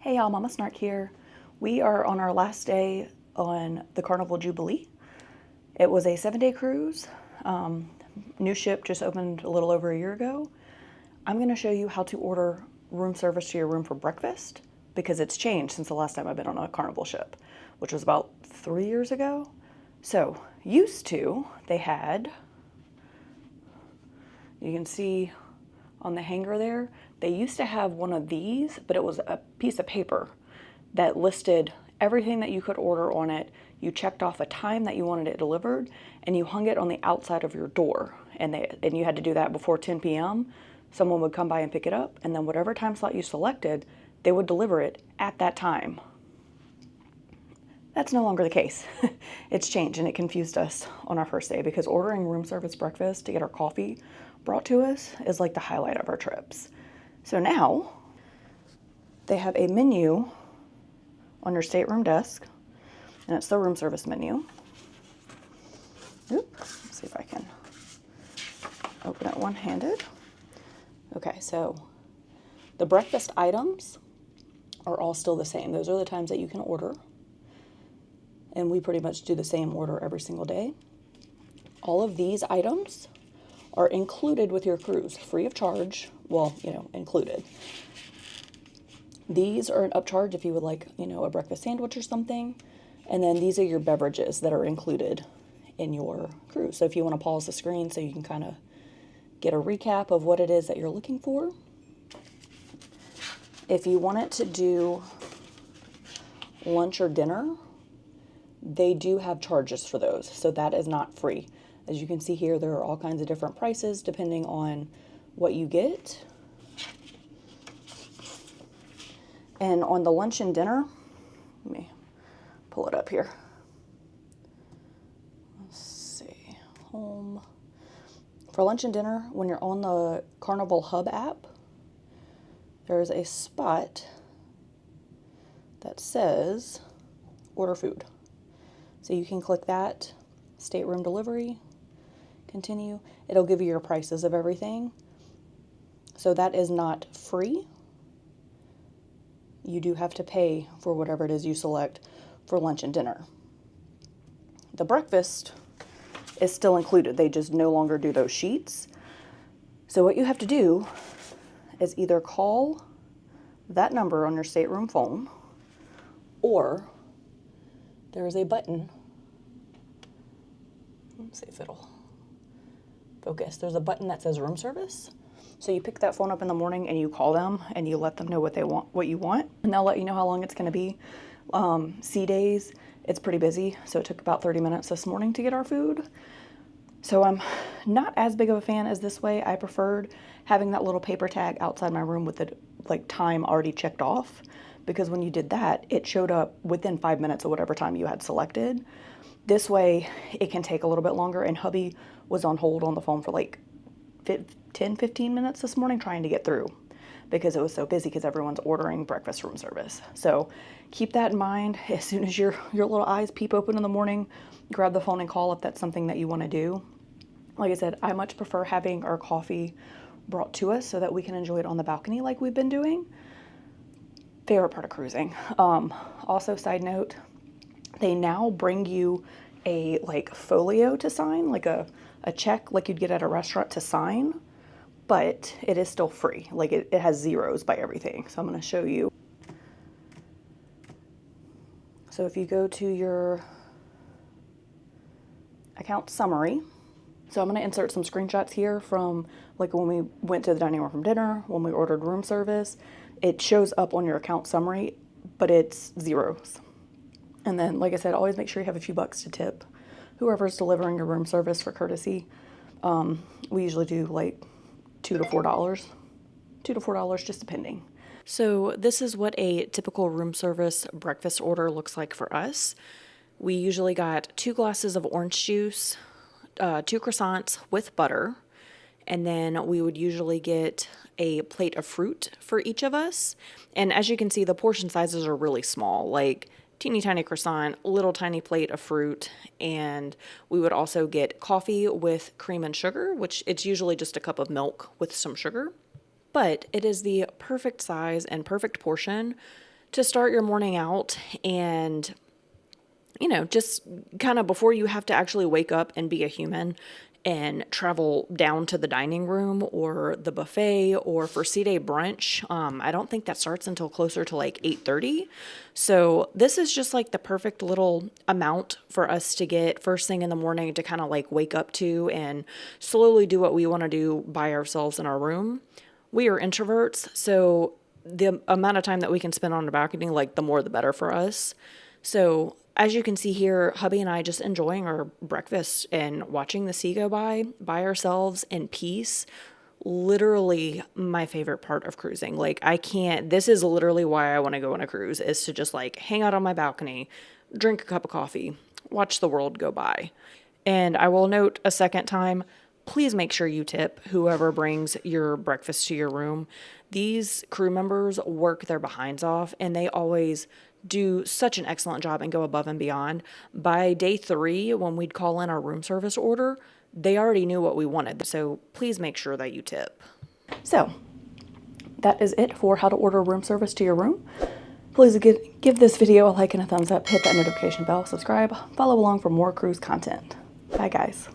Hey y'all, Mama Snark here. We are on our last day on the Carnival Jubilee. It was a 7-day cruise. New ship just opened a little over a year ago. I'm going to show you how to order room service to your room for breakfast because it's changed since the last time I've been on a Carnival ship, which was about 3 years ago. So, used to, they had, you can see on the hanger there, they used to have one of these, but it was a piece of paper that listed everything that you could order on it. You checked off a time that you wanted it delivered, and you hung it on the outside of your door. And you had to do that before 10 p.m. Someone would come by and pick it up, and then whatever time slot you selected, they would deliver it at that time. That's no longer the case. It's changed, and it confused us on our first day because ordering room service breakfast to get our coffee brought to us is like the highlight of our trips. So now they have a menu on your stateroom desk, and it's the room service menu. Let's see if I can open it one-handed. Okay, so the breakfast items are all still the same. Those are the times that you can order. And we pretty much do the same order every single day. All of these items are included with your cruise, free of charge. Well, included. These are an upcharge if you would like, a breakfast sandwich or something. And then these are your beverages that are included in your cruise. So if you want to pause the screen so you can kind of get a recap of what it is that you're looking for. If you want it to do lunch or dinner, they do have charges for those, so that is not free. As you can see here, there are all kinds of different prices depending on what you get. And on the lunch and dinner, let me pull it up here. Let's see, home. For lunch and dinner, when you're on the Carnival Hub app, there's a spot that says order food. So you can click that, stateroom delivery, continue. It'll give you your prices of everything. So that is not free. You do have to pay for whatever it is you select for lunch and dinner. The breakfast is still included. They just no longer do those sheets. So what you have to do is either call that number on your stateroom phone, or there is a button. Let's see if it'll focus. There's a button that says room service. So you pick that phone up in the morning and you call them and you let them know what you want, and they'll let you know how long it's going to be. Sea days, it's pretty busy, so it took about 30 minutes this morning to get our food. So I'm not as big of a fan as this way. I preferred having that little paper tag outside my room with the time already checked off, because when you did that, it showed up within 5 minutes of whatever time you had selected. This way, it can take a little bit longer, and hubby was on hold on the phone for like 10-15 minutes this morning trying to get through because it was so busy because everyone's ordering breakfast room service. So keep that in mind. As soon as your little eyes peep open in the morning, grab the phone and call if that's something that you want to do. Like I said, I much prefer having our coffee brought to us so that we can enjoy it on the balcony like we've been doing. Favorite part of cruising. Also, side note, they now bring you a folio to sign, like a check like you'd get at a restaurant to sign, but it is still free. It has zeros by everything. So I'm going to show you. So if you go to your account summary, so I'm going to insert some screenshots here from when we went to the dining room from dinner, when we ordered room service. It shows up on your account summary, but it's zeros. And then, like I said, always make sure you have a few bucks to tip whoever's delivering your room service for courtesy. We usually do $2 to $4, just depending. So this is what a typical room service breakfast order looks like for us. We usually got 2 glasses of orange juice, 2 croissants with butter, and then we would usually get a plate of fruit for each of us. And as you can see, the portion sizes are really small, teeny tiny croissant, little tiny plate of fruit, and we would also get coffee with cream and sugar, which it's usually just a cup of milk with some sugar. But it is the perfect size and perfect portion to start your morning out and, you know, just kind of before you have to actually wake up and be a human and travel down to the dining room or the buffet or for C-Day brunch. I don't think that starts until closer to like 8:30. So this is just like the perfect little amount for us to get first thing in the morning to kind of like wake up to and slowly do what we want to do by ourselves in our room. We are introverts, so the amount of time that we can spend on the balcony, like the more the better for us. So as you can see here, hubby and I just enjoying our breakfast and watching the sea go by ourselves in peace. Literally my favorite part of cruising. Like this is literally why I want to go on a cruise, is to just like hang out on my balcony, drink a cup of coffee, watch the world go by. And I will note a second time, please make sure you tip whoever brings your breakfast to your room. These crew members work their behinds off and they always do such an excellent job and go above and beyond. By day 3, when we'd call in our room service order, they already knew what we wanted. So please make sure that you tip. So that is it for how to order room service to your room. Please give this video a like and a thumbs up, hit that notification bell, subscribe, follow along for more cruise content. Bye guys.